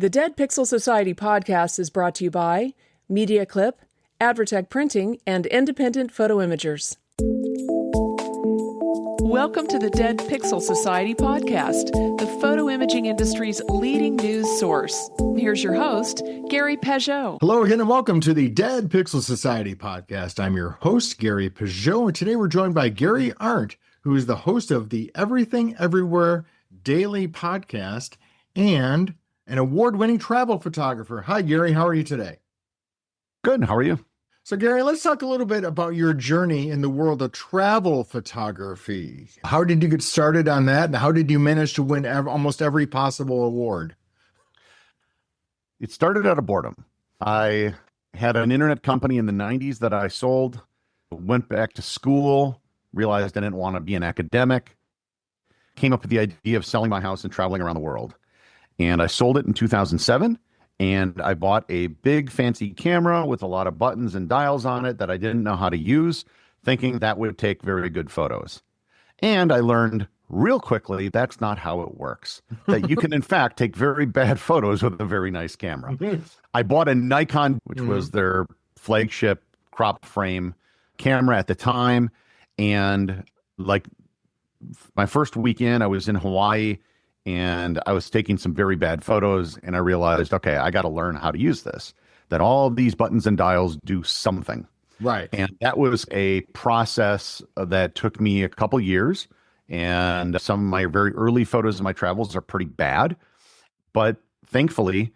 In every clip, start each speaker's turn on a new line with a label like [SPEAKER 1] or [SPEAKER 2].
[SPEAKER 1] The Dead Pixel Society podcast is brought to you by Media Clip, Advertech Printing, and Independent Photo Imagers. Welcome to the Dead Pixel Society podcast, the photo imaging industry's leading news source. Here's your host, Gary Peugeot.
[SPEAKER 2] Hello again, and welcome to the Dead Pixel Society podcast. I'm your host, Gary Peugeot, and today we're joined by Gary Arndt, who is the host of the Everything Everywhere Daily podcast and an award-winning travel photographer. Hi, Gary. How are you today?
[SPEAKER 3] Good. How are you?
[SPEAKER 2] So, Gary, let's talk a little bit about your journey in the world of travel photography. How did you get started on that, and how did you manage to win almost every possible award?
[SPEAKER 3] It started out of boredom. I had an internet company in the 90s that I sold, went back to school, realized I didn't want to be an academic, came up with the idea of selling my house and traveling around the world. And I sold it in 2007, and I bought a big fancy camera with a lot of buttons and dials on it that I didn't know how to use, thinking that would take very good photos. And I learned real quickly that's not how it works, that you can, in fact, take very bad photos with a very nice camera. I bought a Nikon, which was their flagship crop frame camera at the time. And like my first weekend, I was in Hawaii, and I was taking some very bad photos, and I realized, okay, I got to learn how to use this, that all of these buttons and dials do something.
[SPEAKER 2] Right.
[SPEAKER 3] And that was a process that took me a couple years. And some of my very early photos of my travels are pretty bad. But thankfully,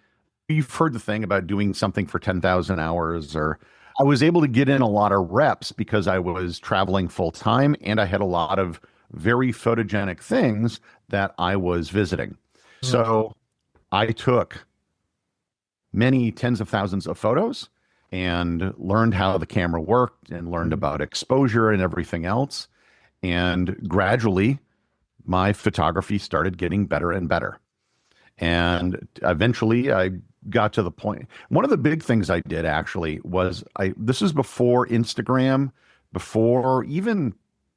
[SPEAKER 3] you've heard the thing about doing something for 10,000 hours, or I was able to get in a lot of reps because I was traveling full time, and I had a lot of very photogenic things that I was visiting. So I took many tens of thousands of photos and learned how the camera worked and learned about exposure and everything else. And gradually my photography started getting better and better. And eventually I got to the point. One of the big things I did actually was this was before Instagram, before even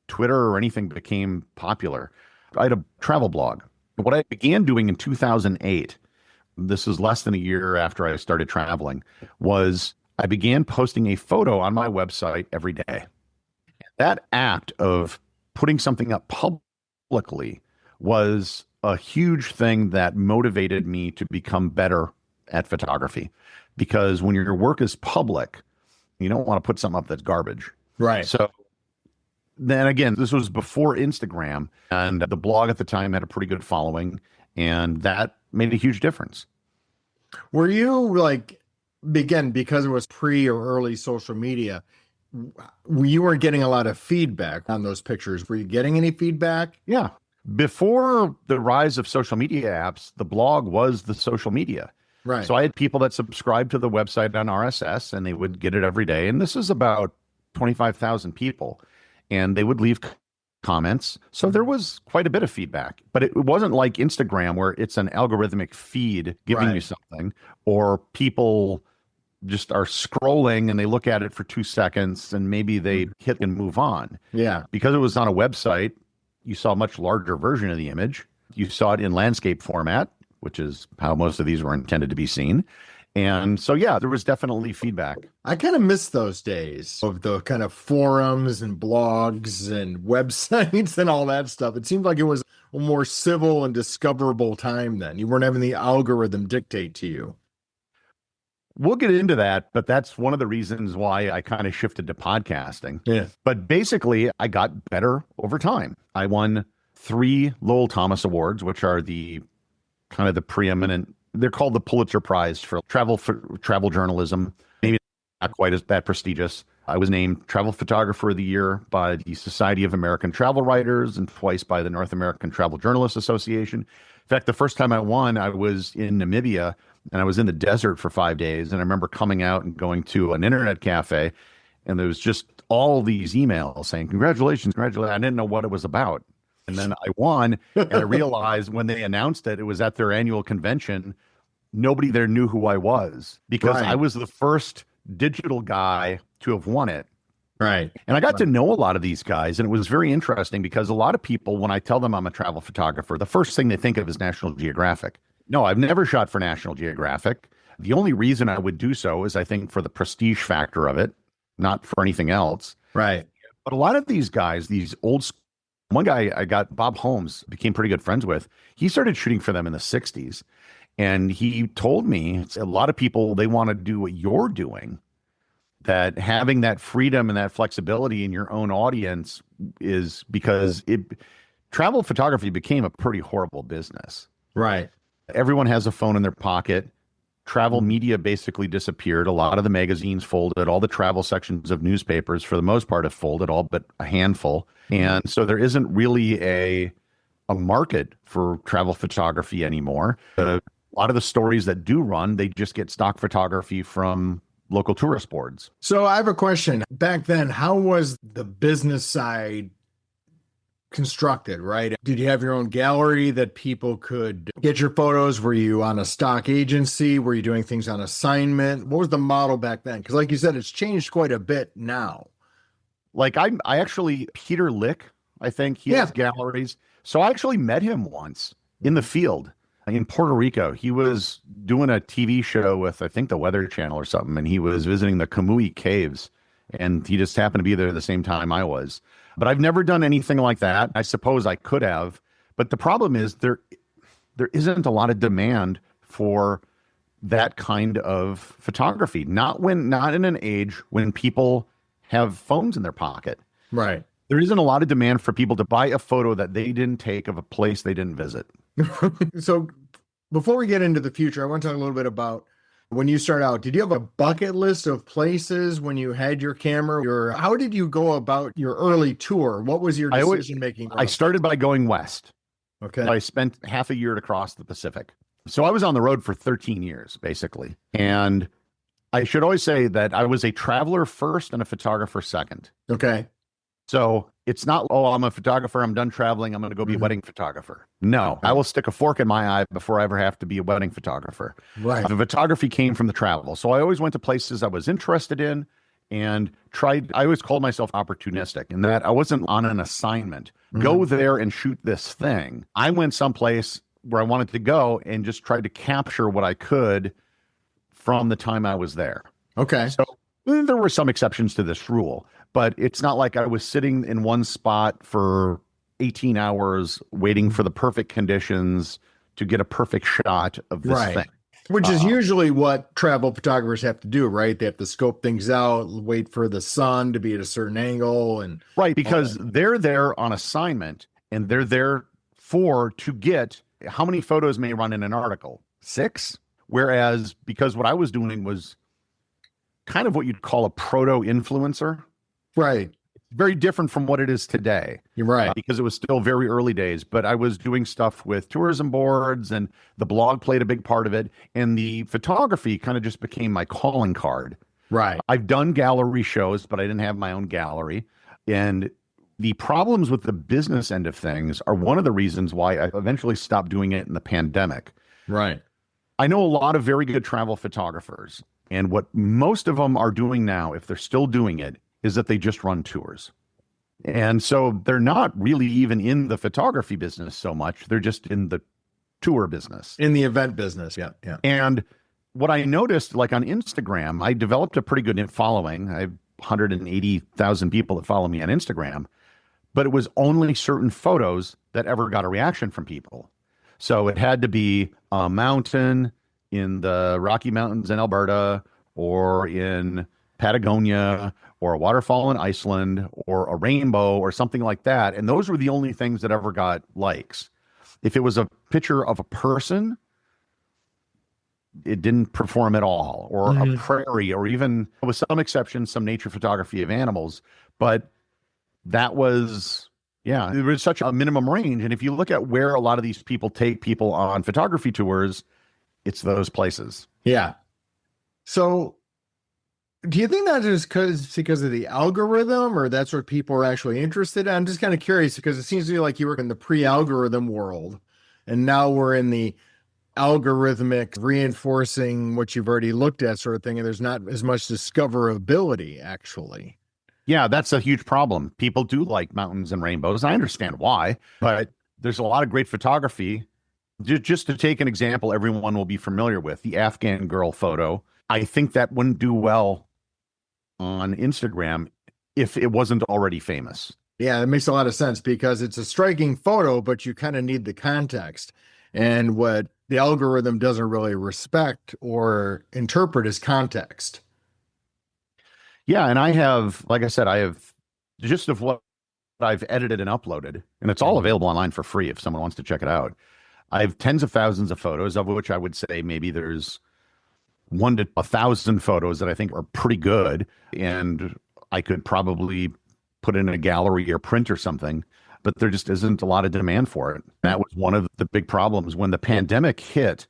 [SPEAKER 3] Twitter or anything became popular. I had a travel blog. What I began doing in 2008, this is less than a year after I started traveling, was I began posting a photo on my website every day. That act of putting something up publicly was a huge thing that motivated me to become better at photography. Because when your work is public, you don't want to put something up that's garbage.
[SPEAKER 2] Right.
[SPEAKER 3] So then again, this was before Instagram, and the blog at the time had a pretty good following, and that made a huge difference.
[SPEAKER 2] Were you because it was pre or early social media, you weren't getting a lot of feedback on those pictures? Were you getting any feedback?
[SPEAKER 3] Yeah. Before the rise of social media apps, the blog was the social media.
[SPEAKER 2] Right.
[SPEAKER 3] So I had people that subscribed to the website on RSS, and they would get it every day. And this is about 25,000 people. And they would leave comments. So there was quite a bit of feedback, but it wasn't like Instagram where it's an algorithmic feed giving you something, or people just are scrolling and they look at it for 2 seconds and maybe they hit and move on.
[SPEAKER 2] Yeah.
[SPEAKER 3] Because it was on a website, you saw a much larger version of the image. You saw it in landscape format, which is how most of these were intended to be seen. And so, yeah, there was definitely feedback.
[SPEAKER 2] I kind of miss those days of the kind of forums and blogs and websites and all that stuff. It seemed like it was a more civil and discoverable time then. You weren't having the algorithm dictate to you.
[SPEAKER 3] We'll get into that, but that's one of the reasons why I kind of shifted to podcasting.
[SPEAKER 2] Yeah.
[SPEAKER 3] But basically, I got better over time. I won 3 Lowell Thomas Awards, which are the kind of the preeminent. They're called the Pulitzer Prize for travel journalism. Maybe not quite as that prestigious. I was named Travel Photographer of the Year by the Society of American Travel Writers and twice by the North American Travel Journalists Association. In fact, the first time I won, I was in Namibia, and I was in the desert for 5 days. And I remember coming out and going to an internet cafe, and there was just all these emails saying, congratulations, congratulations. I didn't know what it was about. And then I won, and I realized when they announced it was at their annual convention, nobody there knew who I was, because I was the first digital guy to have won it.
[SPEAKER 2] Right.
[SPEAKER 3] And I got to know a lot of these guys, and it was very interesting because a lot of people, when I tell them I'm a travel photographer, the first thing they think of is National Geographic. No, I've never shot for National Geographic. The only reason I would do so is I think for the prestige factor of it, not for anything else.
[SPEAKER 2] Right.
[SPEAKER 3] But a lot of these guys, one guy I got, Bob Holmes, became pretty good friends with. He started shooting for them in the 60s. And he told me a lot of people, they want to do what you're doing, that having that freedom and that flexibility in your own audience is because travel photography became a pretty horrible business.
[SPEAKER 2] Right.
[SPEAKER 3] Everyone has a phone in their pocket. Travel media basically disappeared. A lot of the magazines folded. All the travel sections of newspapers, for the most part, have folded, all but a handful. And so there isn't really a market for travel photography anymore. A lot of the stories that do run, they just get stock photography from local tourist boards.
[SPEAKER 2] So I have a question. Back then, how was the business side constructed, right? Did you have your own gallery that people could get your photos? Were you on a stock agency? Were you doing things on assignment? What was the model back then? Because like you said, it's changed quite a bit now.
[SPEAKER 3] Like I actually, Peter Lick, I think he has galleries. So I actually met him once in the field in Puerto Rico. He was doing a TV show with, I think, the Weather Channel or something, and he was visiting the Kamui Caves, and he just happened to be there at the same time I was. But I've never done anything like that. I suppose I could have, but the problem is there isn't a lot of demand for that kind of photography. Not in an age when people have phones in their pocket.
[SPEAKER 2] Right.
[SPEAKER 3] There isn't a lot of demand for people to buy a photo that they didn't take of a place they didn't visit.
[SPEAKER 2] So before we get into the future, I want to talk a little bit about when you start out. Did you have a bucket list of places when you had your camera? How did you go about your early tour? What was your decision making?
[SPEAKER 3] I started by going west.
[SPEAKER 2] Okay.
[SPEAKER 3] I spent half a year to cross the Pacific. So I was on the road for 13 years, basically. And I should always say that I was a traveler first and a photographer second.
[SPEAKER 2] Okay.
[SPEAKER 3] So it's not, oh, I'm a photographer, I'm done traveling, I'm going to go be a wedding photographer. No, I will stick a fork in my eye before I ever have to be a wedding photographer.
[SPEAKER 2] Right.
[SPEAKER 3] The photography came from the travel. So I always went to places I was interested in and I always called myself opportunistic in that I wasn't on an assignment. Go there and shoot this thing. I went someplace where I wanted to go and just tried to capture what I could from the time I was there.
[SPEAKER 2] Okay.
[SPEAKER 3] So there were some exceptions to this rule, but it's not like I was sitting in one spot for 18 hours waiting for the perfect conditions to get a perfect shot of this thing.
[SPEAKER 2] Which is usually what travel photographers have to do, right? They have to scope things out, wait for the sun to be at a certain angle.
[SPEAKER 3] Right, because they're there on assignment and they're there to get how many photos may run in an article? 6? Whereas because what I was doing was kind of what you'd call a proto-influencer.
[SPEAKER 2] Right.
[SPEAKER 3] Very different from what it is today.
[SPEAKER 2] You're right.
[SPEAKER 3] Because it was still very early days, but I was doing stuff with tourism boards and the blog played a big part of it. And the photography kind of just became my calling card.
[SPEAKER 2] Right.
[SPEAKER 3] I've done gallery shows, but I didn't have my own gallery. And the problems with the business end of things are one of the reasons why I eventually stopped doing it in the pandemic.
[SPEAKER 2] Right.
[SPEAKER 3] I know a lot of very good travel photographers. And what most of them are doing now, if they're still doing it, is that they just run tours. And so they're not really even in the photography business so much. They're just in the tour business.
[SPEAKER 2] In the event business. Yeah. Yeah.
[SPEAKER 3] And what I noticed, like on Instagram, I developed a pretty good following. I have 180,000 people that follow me on Instagram, but it was only certain photos that ever got a reaction from people. So it had to be a mountain in the Rocky Mountains in Alberta, or in Patagonia, or a waterfall in Iceland, or a rainbow, or something like that. And those were the only things that ever got likes. If it was a picture of a person, it didn't perform at all, or a prairie, or even, with some exceptions, some nature photography of animals. But that was, yeah, there was such a minimum range. And if you look at where a lot of these people take people on photography tours, it's those places.
[SPEAKER 2] Yeah. So do you think that is because of the algorithm, or that's what people are actually interested in? I'm just kind of curious because it seems to me like you were in the pre-algorithm world and now we're in the algorithmic reinforcing what you've already looked at sort of thing. And there's not as much discoverability actually.
[SPEAKER 3] Yeah, that's a huge problem. People do like mountains and rainbows. I understand why, but there's a lot of great photography Just to take an example, everyone will be familiar with the Afghan girl photo. I think that wouldn't do well on Instagram if it wasn't already famous.
[SPEAKER 2] Yeah, that makes a lot of sense because it's a striking photo, but you kind of need the context. And what the algorithm doesn't really respect or interpret is context.
[SPEAKER 3] Yeah, and I have, like I said, I have just of what I've edited and uploaded, and it's all available online for free if someone wants to check it out. I have tens of thousands of photos, of which I would say maybe there's 1 to 1,000 photos that I think are pretty good, and I could probably put in a gallery or print or something, but there just isn't a lot of demand for it. That was one of the big problems. When the pandemic hit,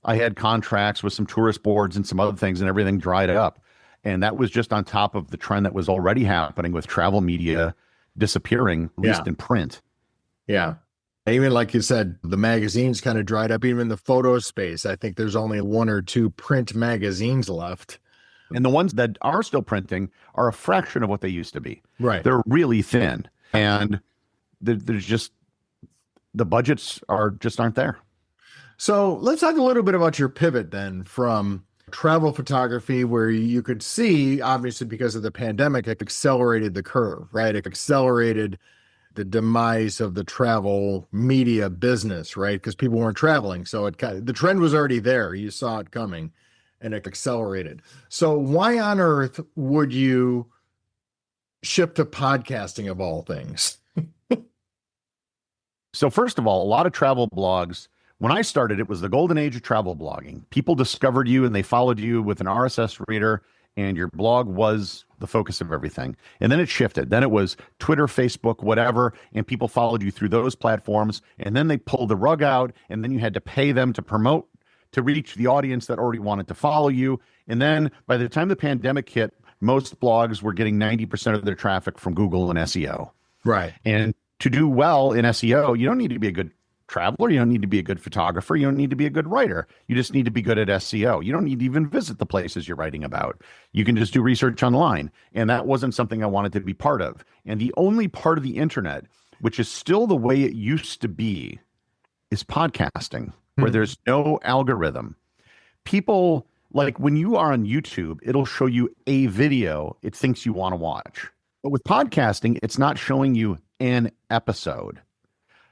[SPEAKER 3] I had contracts with some tourist boards and some other things, and everything dried up. And that was just on top of the trend that was already happening with travel media disappearing, at least in print.
[SPEAKER 2] Yeah. Even like you said, the magazines kind of dried up, even the photo space. I think there's only 1 or 2 print magazines left.
[SPEAKER 3] And the ones that are still printing are a fraction of what they used to be.
[SPEAKER 2] Right.
[SPEAKER 3] They're really thin. And there's just, the budgets aren't there.
[SPEAKER 2] So let's talk a little bit about your pivot then from travel photography, where you could see, obviously, because of the pandemic, it accelerated the curve, right? It accelerated the demise of the travel media business, right? Because people weren't traveling. So the trend was already there. You saw it coming and it accelerated. So why on earth would you shift to podcasting of all things?
[SPEAKER 3] So first of all, a lot of travel blogs, when I started, it was the golden age of travel blogging. People discovered you and they followed you with an RSS reader, and your blog was the focus of everything. And then it shifted. Then it was Twitter, Facebook, whatever, and people followed you through those platforms. And then they pulled the rug out, and then you had to pay them to promote, to reach the audience that already wanted to follow you. And then by the time the pandemic hit, most blogs were getting 90% of their traffic from Google and SEO.
[SPEAKER 2] Right.
[SPEAKER 3] And to do well in SEO, you don't need to be a good traveler. You don't need to be a good photographer. You don't need to be a good writer. You just need to be good at SEO. You don't need to even visit the places you're writing about. You can just do research online. And that wasn't something I wanted to be part of. And the only part of the internet, which is still the way it used to be, is podcasting, where there's no algorithm. People, like when you are on YouTube, it'll show you a video it thinks you want to watch. But with podcasting, it's not showing you an episode.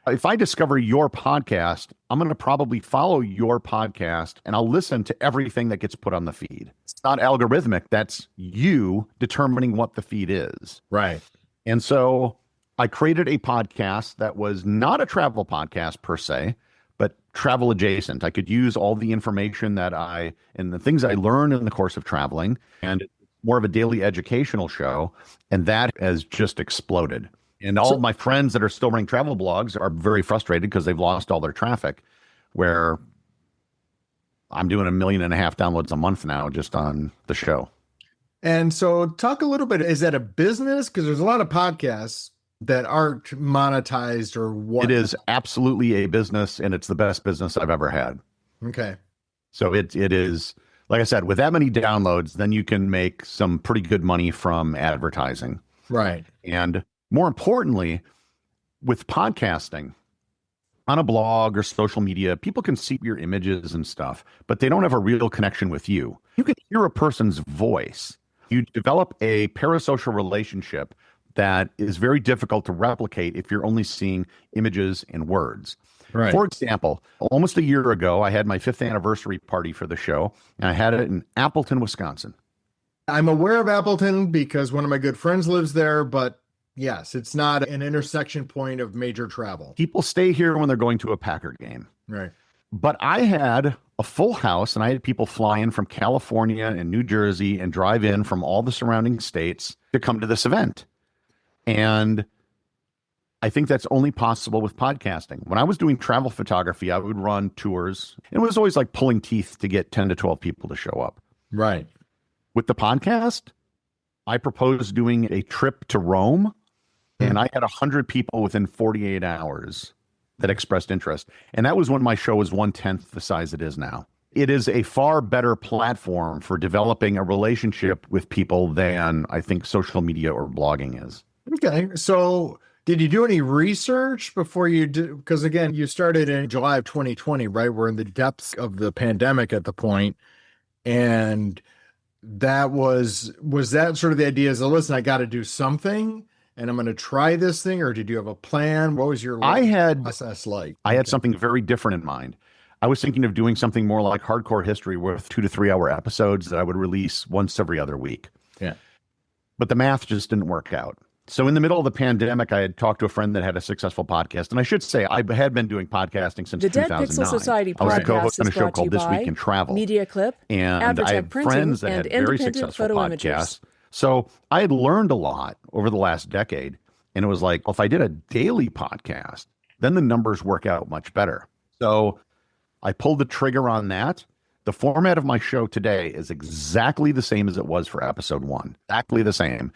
[SPEAKER 3] If I discover your podcast, I'm going to probably follow your podcast and I'll listen to everything that gets put on the feed. It's not algorithmic. That's you determining what the feed is.
[SPEAKER 2] Right.
[SPEAKER 3] And so I created a podcast that was not a travel podcast per se, but travel adjacent. I could use all the information and the things I learned in the course of traveling, and more of a daily educational show. And that has just exploded. And all of my friends that are still running travel blogs are very frustrated because they've lost all their traffic, where I'm doing 1.5 million downloads a month now just on the show.
[SPEAKER 2] And so talk a little bit, is that a business? Because there's a lot of podcasts that aren't monetized or what?
[SPEAKER 3] It is absolutely a business, and it's the best business I've ever had.
[SPEAKER 2] Okay.
[SPEAKER 3] So it is, like I said, with that many downloads, then you can make some pretty good money from advertising.
[SPEAKER 2] Right.
[SPEAKER 3] And more importantly, with podcasting, on a blog or social media, people can see your images and stuff, but they don't have a real connection with you. You can hear a person's voice. You develop a parasocial relationship that is very difficult to replicate if you're only seeing images and words.
[SPEAKER 2] Right.
[SPEAKER 3] For example, almost a year ago, I had my 5th anniversary party for the show, and I had it in Appleton, Wisconsin.
[SPEAKER 2] I'm aware of Appleton because one of my good friends lives there, but yes, it's not an intersection point of major travel.
[SPEAKER 3] People stay here when they're going to a Packer game.
[SPEAKER 2] Right.
[SPEAKER 3] But I had a full house, and I had people fly in from California and New Jersey and drive in from all the surrounding states to come to this event. And I think that's only possible with podcasting. When I was doing travel photography, I would run tours. It was always like pulling teeth to get 10 to 12 people to show up.
[SPEAKER 2] Right.
[SPEAKER 3] With the podcast, I proposed doing a trip to Rome, and I had 100 people within 48 hours that expressed interest. And that was when my show was 1/10 the size it is now. It is a far better platform for developing a relationship with people than I think social media or blogging is.
[SPEAKER 2] Okay. So Did you do any research before you did? Because again, you started in July of 2020, right? We're in the depths of the pandemic at the point, and that was that sort of the idea? Is, listen, I got to do something, and I'm going to try this thing, or did you have a plan? What was your process like?
[SPEAKER 3] I had something very different in mind. I was thinking of doing something more like Hardcore History with 2 to 3 hour episodes that I would release once every other week.
[SPEAKER 2] Yeah.
[SPEAKER 3] But the math just didn't work out. So in the middle of the pandemic, I had talked to a friend that had a successful podcast. And I should say, I had been doing podcasting since 2009.
[SPEAKER 1] The Dead Pixel Society
[SPEAKER 3] I was a
[SPEAKER 1] podcast
[SPEAKER 3] co-host on a
[SPEAKER 1] is
[SPEAKER 3] show
[SPEAKER 1] brought to
[SPEAKER 3] called
[SPEAKER 1] you
[SPEAKER 3] This
[SPEAKER 1] by
[SPEAKER 3] Week in Travel.
[SPEAKER 1] Media Clip,
[SPEAKER 3] And I had
[SPEAKER 1] Printing,
[SPEAKER 3] friends that
[SPEAKER 1] and
[SPEAKER 3] had very
[SPEAKER 1] independent
[SPEAKER 3] successful
[SPEAKER 1] photo
[SPEAKER 3] podcasts.
[SPEAKER 1] imagers.
[SPEAKER 3] So I had learned a lot over the last decade. And it was like, well, if I did a daily podcast, then the numbers work out much better. So I pulled the trigger on that. The format of my show today is exactly the same as it was for episode 1. Exactly the same.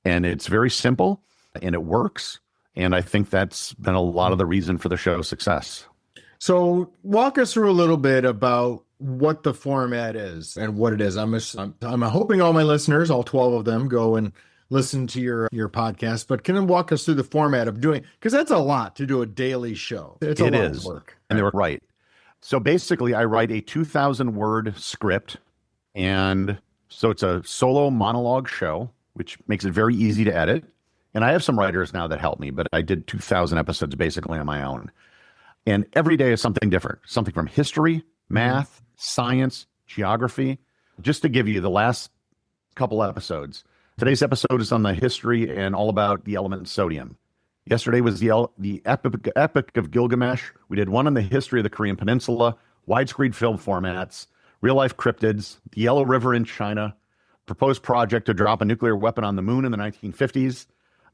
[SPEAKER 3] And it's very simple and it works. And I think that's been a lot of the reason for the show's success.
[SPEAKER 2] So walk us through a little bit about what the format is and what it is. I'm hoping all my listeners, all 12 of them, go and listen to your podcast, but can you walk us through the format of doing, because that's a lot to do a daily show. It's a lot of work.
[SPEAKER 3] And they're right. So basically I write a 2,000 word script. And so it's a solo monologue show, which makes it very easy to edit. And I have some writers now that help me, but I did 2,000 episodes basically on my own. And every day is something different, something from history, math, science, geography. Just to give you the last couple episodes. Today's episode is on the history and all about the element sodium. Yesterday was the Epic of Gilgamesh. We did one on the history of the Korean Peninsula, widescreen film formats, real-life cryptids, the Yellow River in China, proposed project to drop a nuclear weapon on the moon in the 1950s,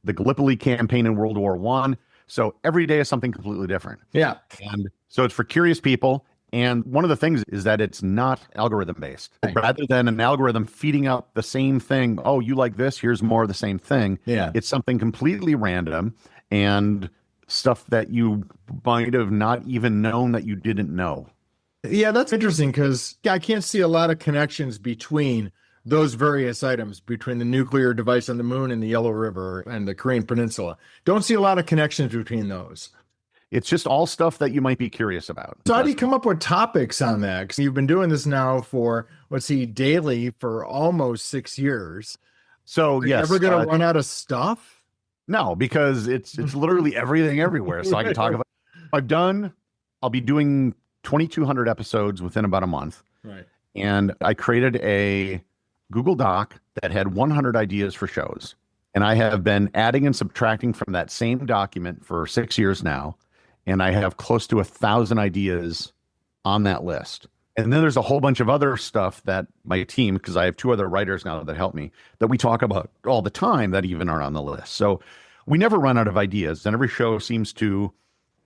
[SPEAKER 3] the Gallipoli campaign in World War I. So every day is something completely different.
[SPEAKER 2] Yeah.
[SPEAKER 3] And so it's for curious people. And one of the things is that it's not algorithm based.
[SPEAKER 2] Right.
[SPEAKER 3] Rather than an algorithm feeding out the same thing, oh, you like this, here's more of the same thing.
[SPEAKER 2] Yeah.
[SPEAKER 3] It's something completely random and stuff that you might have not even known that you didn't know.
[SPEAKER 2] Yeah, that's interesting because I can't see a lot of connections between those various items, between the nuclear device on the moon and the Yellow River and the Korean Peninsula. Don't see a lot of connections between those.
[SPEAKER 3] It's just all stuff that you might be curious about.
[SPEAKER 2] So how do you come up with topics on that? 'Cause you've been doing this now for, daily for almost 6 years.
[SPEAKER 3] So
[SPEAKER 2] Are you
[SPEAKER 3] yes.
[SPEAKER 2] ever going to run out of stuff?
[SPEAKER 3] No, because it's literally everything everywhere. So I can talk about, I'll be doing 2,200 episodes within about a month.
[SPEAKER 2] Right.
[SPEAKER 3] And I created a Google Doc that had 100 ideas for shows. And I have been adding and subtracting from that same document for 6 years now. And I have close to 1,000 ideas on that list. And then there's a whole bunch of other stuff that my team, because I have 2 other writers now that help me, that we talk about all the time that even aren't on the list. So we never run out of ideas. And every show seems to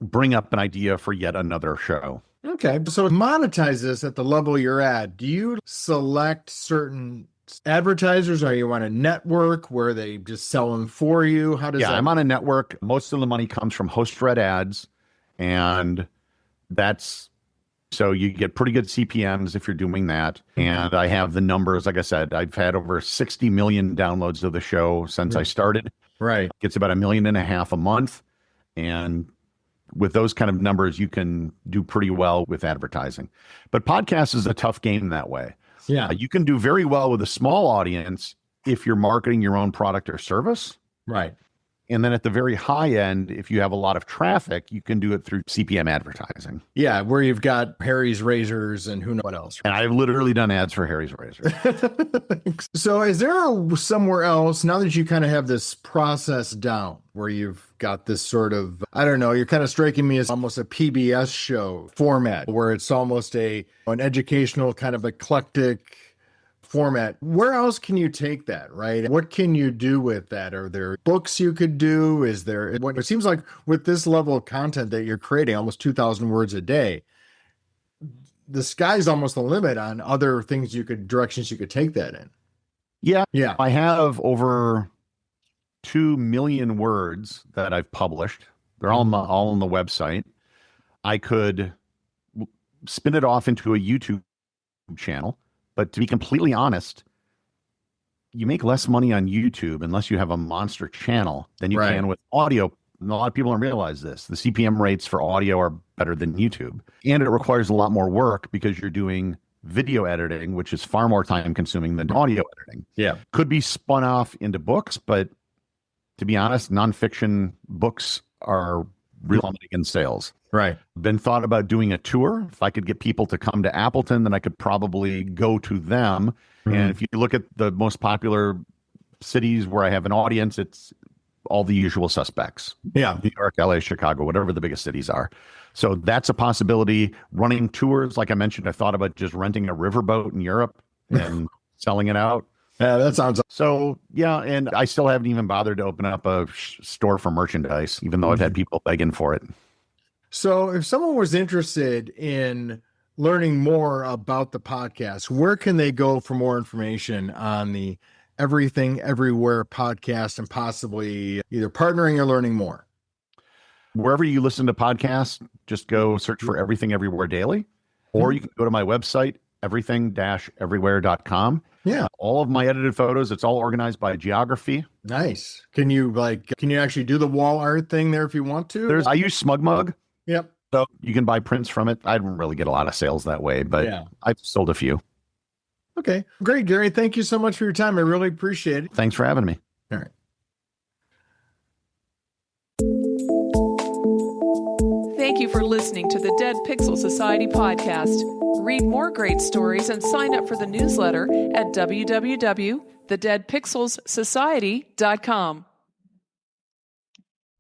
[SPEAKER 3] bring up an idea for yet another show.
[SPEAKER 2] Okay. So to monetize this at the level you're at, do you select certain advertisers, or you want a network where they just sell them for you? How does that?
[SPEAKER 3] I'm on a network. Most of the money comes from host-read ads. And so you get pretty good CPMs if you're doing that. And I have the numbers. Like I said, I've had over 60 million downloads of the show since I started.
[SPEAKER 2] Right.
[SPEAKER 3] It's about 1.5 million a month. And with those kind of numbers, you can do pretty well with advertising. But podcast is a tough game that way.
[SPEAKER 2] Yeah.
[SPEAKER 3] You can do very well with a small audience if you're marketing your own product or service.
[SPEAKER 2] Right.
[SPEAKER 3] And then at the very high end, if you have a lot of traffic, you can do it through CPM advertising.
[SPEAKER 2] Yeah, where you've got Harry's Razors and who knows what else.
[SPEAKER 3] And I've literally done ads for Harry's Razors.
[SPEAKER 2] So is there somewhere else, now that you kind of have this process down, where you've got this sort of, I don't know, you're kind of striking me as almost a PBS show format, where it's almost an educational kind of eclectic format. Where else can you take that, right? What can you do with that? Are there books you could do? Is there, it seems like with this level of content that you're creating, almost 2,000 words a day, the sky's almost the limit on other things directions you could take that in.
[SPEAKER 3] Yeah.
[SPEAKER 2] Yeah.
[SPEAKER 3] I have over 2 million words that I've published. They're all on the website. I could spin it off into a YouTube channel. But to be completely honest, you make less money on YouTube unless you have a monster channel than you can with audio And a lot of people don't realize this. The CPM rates for audio are better than YouTube. And it requires a lot more work because you're doing video editing, which is far more time consuming than audio editing.
[SPEAKER 2] Yeah.
[SPEAKER 3] Could be spun off into books, but to be honest, nonfiction books are real plummeting in sales.
[SPEAKER 2] Right.
[SPEAKER 3] Been thought about doing a tour. If I could get people to come to Appleton, then I could probably go to them. And if you look at the most popular cities where I have an audience, it's all the usual suspects.
[SPEAKER 2] Yeah.
[SPEAKER 3] New York, LA, Chicago, whatever the biggest cities are. So that's a possibility. Running tours, like I mentioned, I thought about just renting a riverboat in Europe and selling it out.
[SPEAKER 2] Yeah, that sounds.
[SPEAKER 3] So, yeah, and I still haven't even bothered to open up a store for merchandise, even though I've had people begging for it.
[SPEAKER 2] So if someone was interested in learning more about the podcast, where can they go for more information on the Everything Everywhere podcast and possibly either partnering or learning more?
[SPEAKER 3] Wherever you listen to podcasts, just go search for Everything Everywhere Daily, or you can go to my website, everything-everywhere.com.
[SPEAKER 2] Yeah.
[SPEAKER 3] All of my edited photos, it's all organized by geography.
[SPEAKER 2] Nice. Can you actually do the wall art thing there if you want to?
[SPEAKER 3] I use SmugMug.
[SPEAKER 2] Yep.
[SPEAKER 3] So you can buy prints from it. I don't really get a lot of sales that way, but
[SPEAKER 2] yeah.
[SPEAKER 3] I've sold a few.
[SPEAKER 2] Okay. Great, Gary. Thank you so much for your time. I really appreciate it.
[SPEAKER 3] Thanks for having me.
[SPEAKER 2] All right.
[SPEAKER 1] Thank you for listening to the Dead Pixel Society podcast. Read more great stories and sign up for the newsletter at www.thedeadpixelssociety.com.